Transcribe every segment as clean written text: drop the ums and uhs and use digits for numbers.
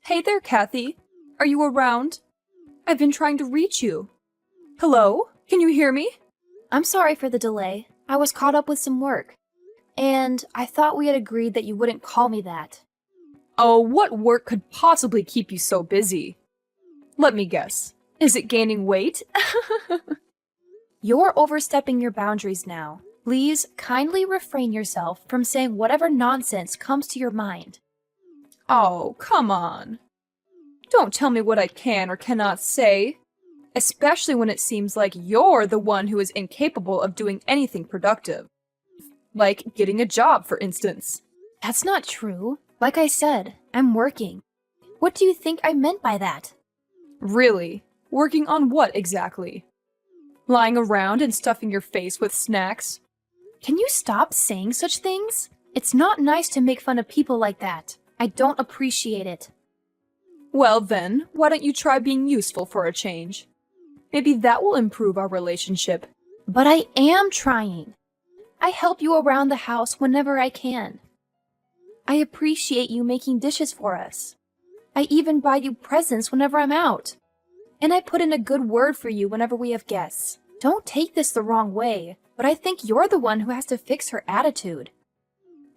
Hey there, Kathy. Are you around? I've been trying to reach you. Hello? Can you hear me? I'm sorry for the delay. I was caught up with some work. And I thought we had agreed that you wouldn't call me that. Oh, what work could possibly keep you so busy? Let me guess. Is it gaining weight? You're overstepping your boundaries now. Please kindly refrain yourself from saying whatever nonsense comes to your mind. Oh, come on. Don't tell me what I can or cannot say, especially when it seems like you're the one who is incapable of doing anything productive. Like getting a job, for instance. That's not true. Like I said, I'm working. What do you think I meant by that? Really? Working on what exactly? Lying around and stuffing your face with snacks? Can you stop saying such things? It's not nice to make fun of people like that. I don't appreciate it. Well then, why don't you try being useful for a change? Maybe that will improve our relationship. But I am trying. I help you around the house whenever I can. I appreciate you making dishes for us. I even buy you presents whenever I'm out. And I put in a good word for you whenever we have guests. Don't take this the wrong way, but I think you're the one who has to fix her attitude.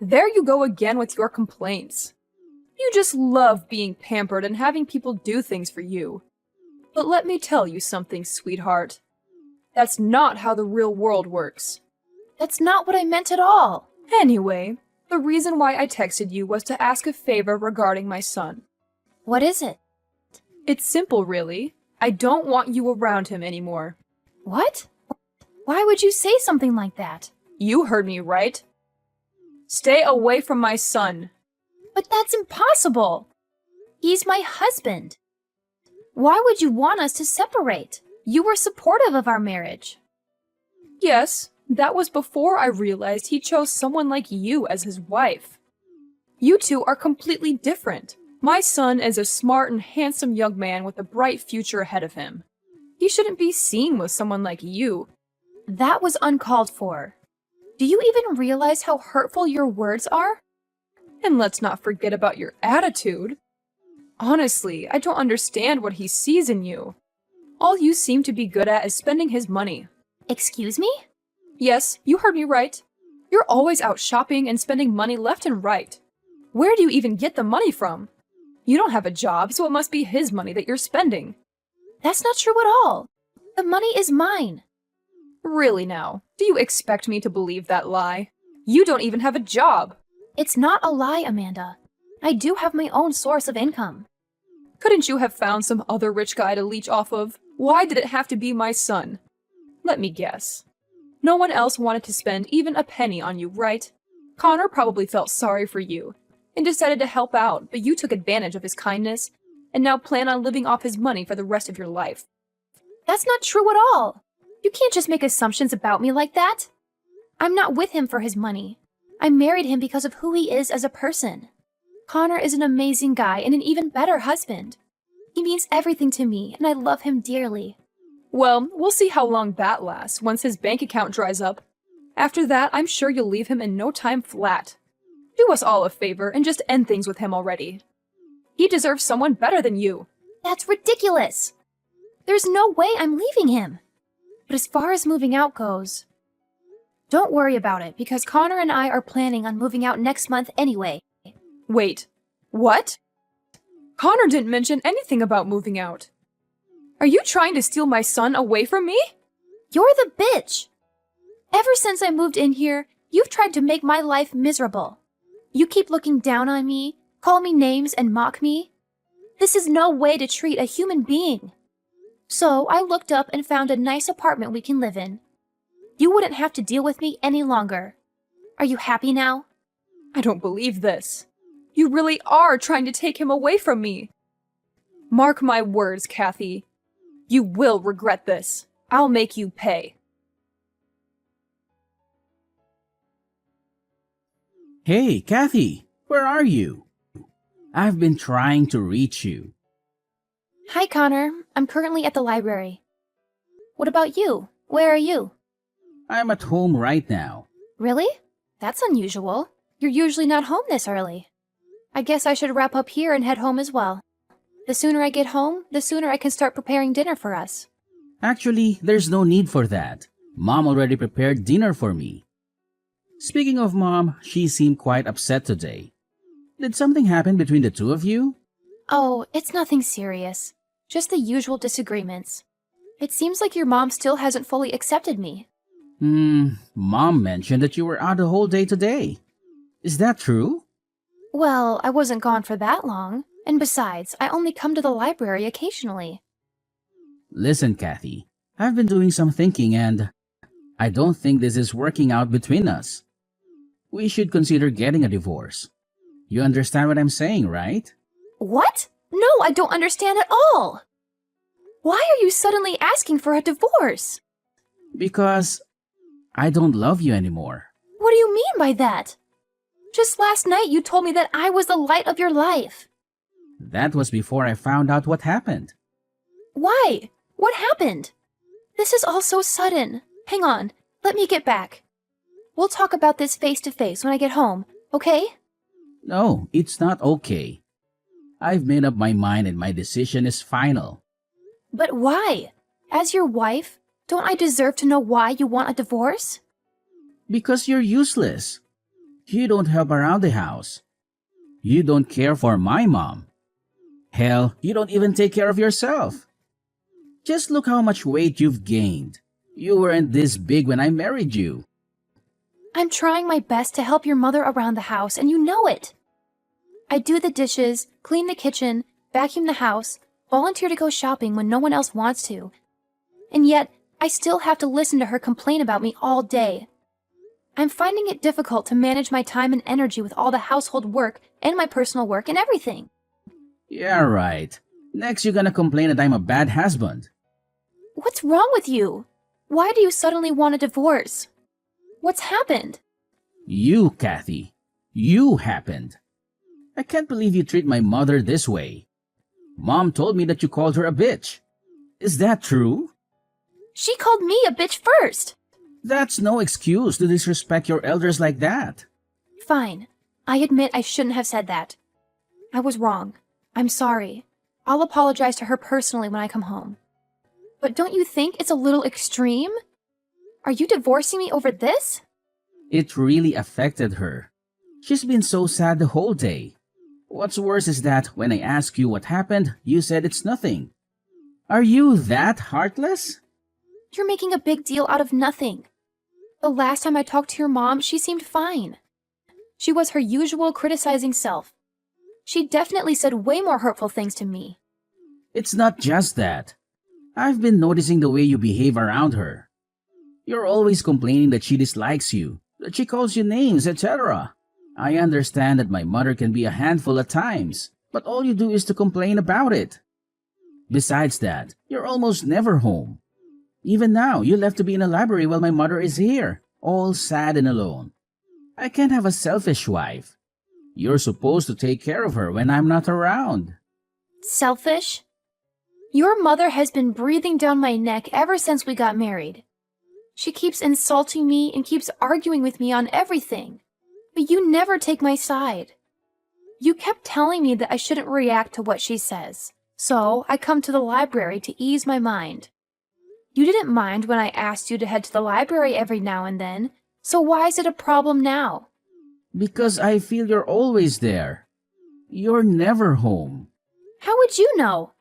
There you go again with your complaints. You just love being pampered and having people do things for you. But let me tell you something, sweetheart. That's not how the real world works. That's not what I meant at all. Anyway, the reason why I texted you was to ask a favor regarding my son. What is it? It's simple, really. I don't want you around him anymore. What? Why would you say something like that? You heard me right. Stay away from my son. But that's impossible. He's my husband. Why would you want us to separate? You were supportive of our marriage. Yes, that was before I realized he chose someone like you as his wife. You two are completely different. My son is a smart and handsome young man with a bright future ahead of him. He shouldn't be seen with someone like you. That was uncalled for. Do you even realize how hurtful your words are? And let's not forget about your attitude. Honestly, I don't understand what he sees in you. All you seem to be good at is spending his money. Excuse me? Yes, you heard me right. You're always out shopping and spending money left and right. Where do you even get the money from? You don't have a job, so it must be his money that you're spending. That's not true at all. The money is mine. Really now, do you expect me to believe that lie? You don't even have a job. It's not a lie, Amanda. I do have my own source of income. Couldn't you have found some other rich guy to leech off of? Why did it have to be my son? Let me guess. No one else wanted to spend even a penny on you, right? Connor probably felt sorry for you and decided to help out, but you took advantage of his kindness and now plan on living off his money for the rest of your life. That's not true at all. You can't just make assumptions about me like that. I'm not with him for his money. I married him because of who he is as a person. Connor is an amazing guy and an even better husband. He means everything to me, and I love him dearly. Well, we'll see how long that lasts once his bank account dries up. After that, I'm sure you'll leave him in no time flat. Do us all a favor and just end things with him already. He deserves someone better than you. That's ridiculous. There's no way I'm leaving him. But as far as moving out goes, don't worry about it because Connor and I are planning on moving out next month anyway. Wait, what? Connor didn't mention anything about moving out. Are you trying to steal my son away from me? You're the bitch. Ever since I moved in here, you've tried to make my life miserable. You keep looking down on me, call me names, and mock me. This is no way to treat a human being. So I looked up and found a nice apartment we can live in. You wouldn't have to deal with me any longer. Are you happy now? I don't believe this. You really are trying to take him away from me. Mark my words, Kathy. You will regret this. I'll make you pay. Hey, Kathy, where are you? I've been trying to reach you. Hi, Connor. I'm currently at the library. What about you? Where are you? I'm at home right now. Really? That's unusual. You're usually not home this early. I guess I should wrap up here and head home as well. The sooner I get home, the sooner I can start preparing dinner for us. Actually, there's no need for that. Mom already prepared dinner for me. Speaking of Mom, she seemed quite upset today. Did something happen between the two of you? Oh, it's nothing serious. Just the usual disagreements. It seems like your mom still hasn't fully accepted me. Mom mentioned that you were out the whole day today. Is that true? Well, I wasn't gone for that long. And besides, I only come to the library occasionally. Listen, Kathy, I've been doing some thinking and I don't think this is working out between us. We should consider getting a divorce. You understand what I'm saying, right? What? No, I don't understand at all. Why are you suddenly asking for a divorce? Because I don't love you anymore. What do you mean by that? Just last night you told me that I was the light of your life. That was before I found out what happened. Why? What happened? This is all so sudden. Hang on, let me get back. We'll talk about this face to face when I get home, okay? No, it's not okay. I've made up my mind and my decision is final. But why? As your wife, don't I deserve to know why you want a divorce? Because you're useless. You don't help around the house. You don't care for my mom. Hell, you don't even take care of yourself. Just look how much weight you've gained. You weren't this big when I married you. I'm trying my best to help your mother around the house, and you know it. I do the dishes, clean the kitchen, vacuum the house, volunteer to go shopping when no one else wants to. And yet, I still have to listen to her complain about me all day. I'm finding it difficult to manage my time and energy with all the household work and my personal work and everything. Yeah, right. Next you're gonna complain that I'm a bad husband. What's wrong with you? Why do you suddenly want a divorce? What's happened? You, Kathy. You happened. I can't believe you treat my mother this way. Mom told me that you called her a bitch. Is that true? She called me a bitch first. That's no excuse to disrespect your elders like that. Fine. I admit I shouldn't have said that. I was wrong. I'm sorry. I'll apologize to her personally when I come home. But don't you think it's a little extreme? Are you divorcing me over this? It really affected her. She's been so sad the whole day. What's worse is that when I ask you what happened, you said it's nothing. Are you that heartless? You're making a big deal out of nothing. The last time I talked to your mom, she seemed fine. She was her usual criticizing self. She definitely said way more hurtful things to me. It's not just that. I've been noticing the way you behave around her. You're always complaining that she dislikes you, that she calls you names, etc. I understand that my mother can be a handful at times, but all you do is to complain about it. Besides that, you're almost never home. Even now, you left to be in the library while my mother is here, all sad and alone. I can't have a selfish wife. You're supposed to take care of her when I'm not around. Selfish? Your mother has been breathing down my neck ever since we got married. She keeps insulting me and keeps arguing with me on everything. But you never take my side. You kept telling me that I shouldn't react to what she says. So I come to the library to ease my mind. You didn't mind when I asked you to head to the library every now and then, so why is it a problem now? Because I feel you're always there. You're never home. How would you know?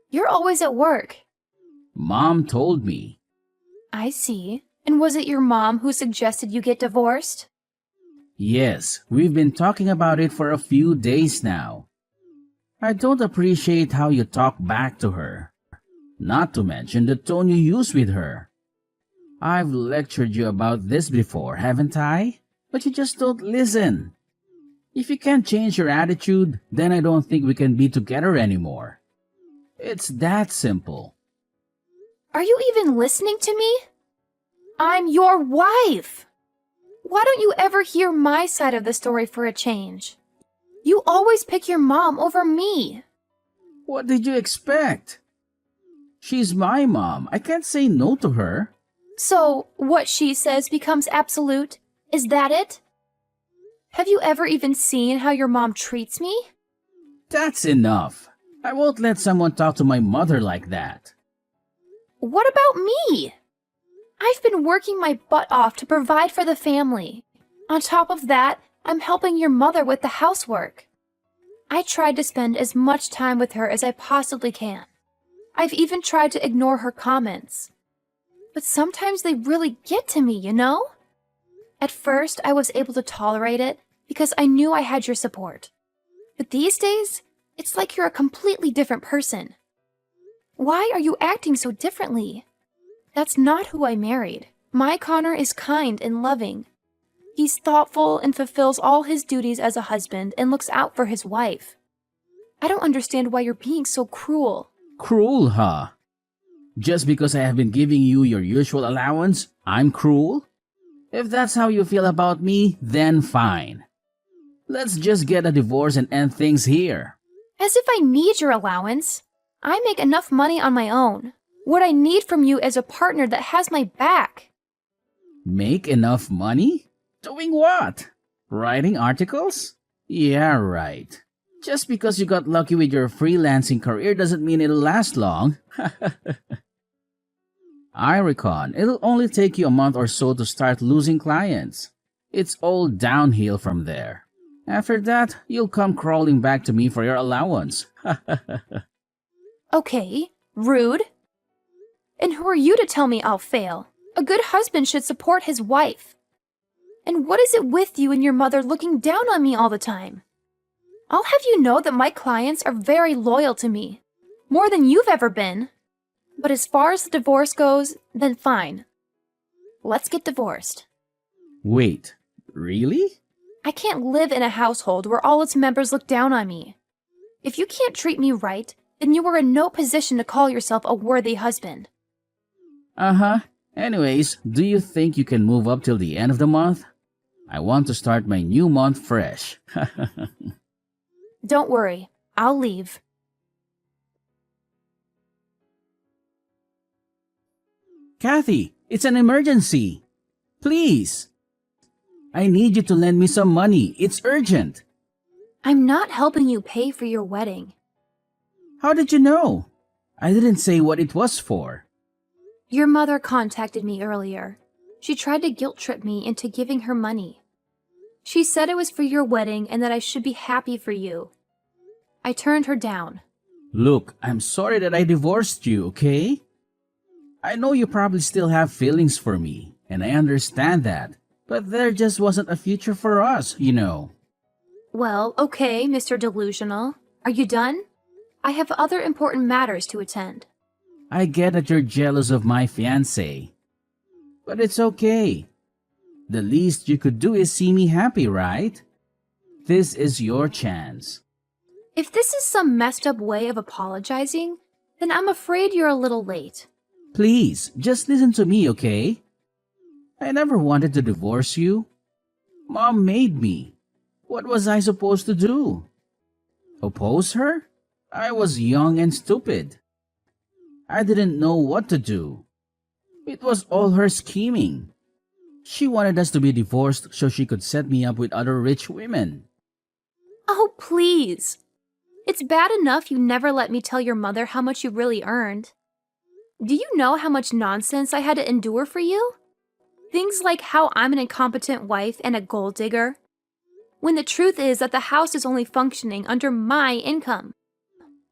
You're always at work. Mom told me. I see. And was it your mom who suggested you get divorced? Yes, we've been talking about it for a few days now. I don't appreciate how you talk back to her. Not to mention the tone you use with her. I've lectured you about this before, haven't I? But you just don't listen. If you can't change your attitude, then I don't think we can be together anymore. It's that simple. Are you even listening to me? I'm your wife. Why don't you ever hear my side of the story for a change? You always pick your mom over me. What did you expect? She's my mom. I can't say no to her. So, what she says becomes absolute? Is that it? Have you ever even seen how your mom treats me? That's enough. I won't let someone talk to my mother like that. What about me? I've been working my butt off to provide for the family. On top of that, I'm helping your mother with the housework. I tried to spend as much time with her as I possibly can. I've even tried to ignore her comments. But sometimes they really get to me, you know? At first, I was able to tolerate it because I knew I had your support. But these days, it's like you're a completely different person. Why are you acting so differently? That's not who I married. My Connor is kind and loving. He's thoughtful and fulfills all his duties as a husband and looks out for his wife. I don't understand why you're being so cruel. Cruel, huh? Just because I have been giving you your usual allowance, I'm cruel? If that's how you feel about me, then fine. Let's just get a divorce and end things here. As if I need your allowance. I make enough money on my own. What I need from you is a partner that has my back. Make enough money? Doing what? Writing articles? Yeah, right. Just because you got lucky with your freelancing career doesn't mean it'll last long. I reckon it'll only take you a month or so to start losing clients. It's all downhill from there. After that, you'll come crawling back to me for your allowance. Okay, rude. And who are you to tell me I'll fail? A good husband should support his wife. And what is it with you and your mother looking down on me all the time? I'll have you know that my clients are very loyal to me. More than you've ever been. But as far as the divorce goes, then fine. Let's get divorced. Wait, really? I can't live in a household where all its members look down on me. If you can't treat me right, then you are in no position to call yourself a worthy husband. Uh-huh. Anyways, do you think you can move up till the end of the month? I want to start my new month fresh. Don't worry, I'll leave. Kathy, it's an emergency. Please. I need you to lend me some money. It's urgent. I'm not helping you pay for your wedding. How did you know? I didn't say what it was for. Your mother contacted me earlier. She tried to guilt-trip me into giving her money. She said it was for your wedding and that I should be happy for you. I turned her down. Look, I'm sorry that I divorced you, okay? I know you probably still have feelings for me, and I understand that. But there just wasn't a future for us, you know. Well, okay, Mr. Delusional. Are you done? I have other important matters to attend. I get that you're jealous of my fiancé. But it's okay. The least you could do is see me happy, right? This is your chance. If this is some messed up way of apologizing, then I'm afraid you're a little late. Please, just listen to me, okay? I never wanted to divorce you. Mom made me. What was I supposed to do? Oppose her? I was young and stupid. I didn't know what to do. It was all her scheming. She wanted us to be divorced so she could set me up with other rich women. Oh, please. It's bad enough you never let me tell your mother how much you really earned. Do you know how much nonsense I had to endure for you? Things like how I'm an incompetent wife and a gold digger. When the truth is that the house is only functioning under my income.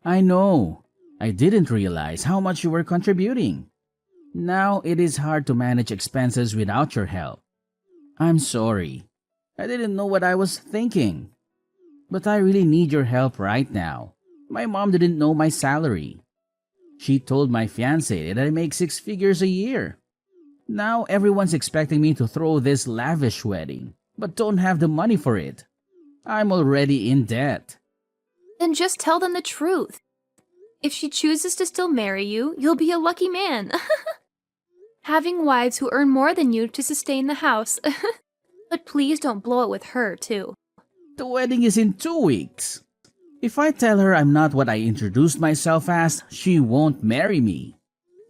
I know. I didn't realize how much you were contributing. Now it is hard to manage expenses without your help. I'm sorry. I didn't know what I was thinking. But I really need your help right now. My mom didn't know my salary. She told my fiancé that I make 6 figures a year. Now everyone's expecting me to throw this lavish wedding, but don't have the money for it. I'm already in debt. Then just tell them the truth. If she chooses to still marry you, you'll be a lucky man. Having wives who earn more than you to sustain the house. But please don't blow it with her, too. The wedding is in 2 weeks. If I tell her I'm not what I introduced myself as, she won't marry me.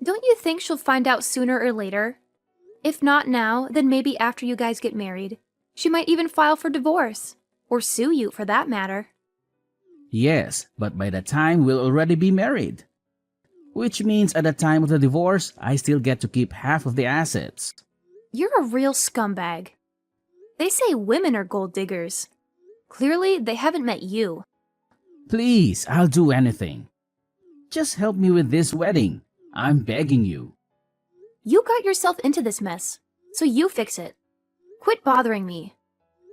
Don't you think she'll find out sooner or later? If not now, then maybe after you guys get married. She might even file for divorce. Or sue you, for that matter. Yes, but by the time we'll already be married. Which means at the time of the divorce, I still get to keep half of the assets. You're a real scumbag. They say women are gold diggers. Clearly, they haven't met you. Please, I'll do anything. Just help me with this wedding. I'm begging you. You got yourself into this mess, so you fix it. Quit bothering me.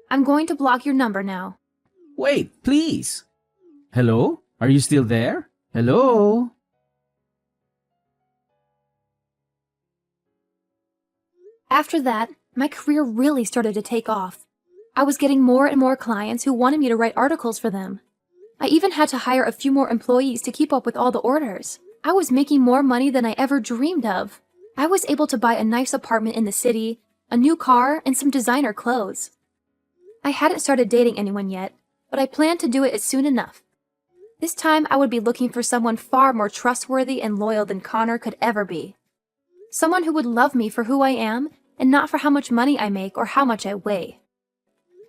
I'm going to block your number now. Wait, please. Hello? Are you still there? Hello? After that, my career really started to take off. I was getting more and more clients who wanted me to write articles for them. I even had to hire a few more employees to keep up with all the orders. I was making more money than I ever dreamed of. I was able to buy a nice apartment in the city, a new car, and some designer clothes. I hadn't started dating anyone yet, but I planned to do it as soon enough. This time I would be looking for someone far more trustworthy and loyal than Connor could ever be. Someone who would love me for who I am and not for how much money I make or how much I weigh.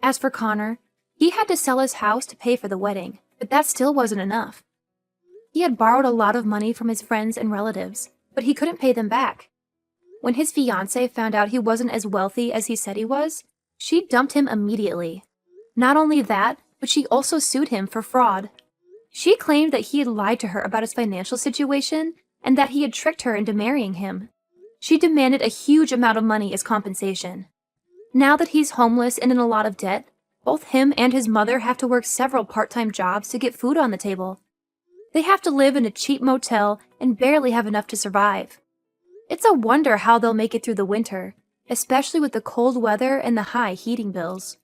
As for Connor, he had to sell his house to pay for the wedding, but that still wasn't enough. He had borrowed a lot of money from his friends and relatives, but he couldn't pay them back. When his fiancée found out he wasn't as wealthy as he said he was, she dumped him immediately. Not only that, but she also sued him for fraud. She claimed that he had lied to her about his financial situation and that he had tricked her into marrying him. She demanded a huge amount of money as compensation. Now that he's homeless and in a lot of debt, both him and his mother have to work several part-time jobs to get food on the table. They have to live in a cheap motel and barely have enough to survive. It's a wonder how they'll make it through the winter, especially with the cold weather and the high heating bills.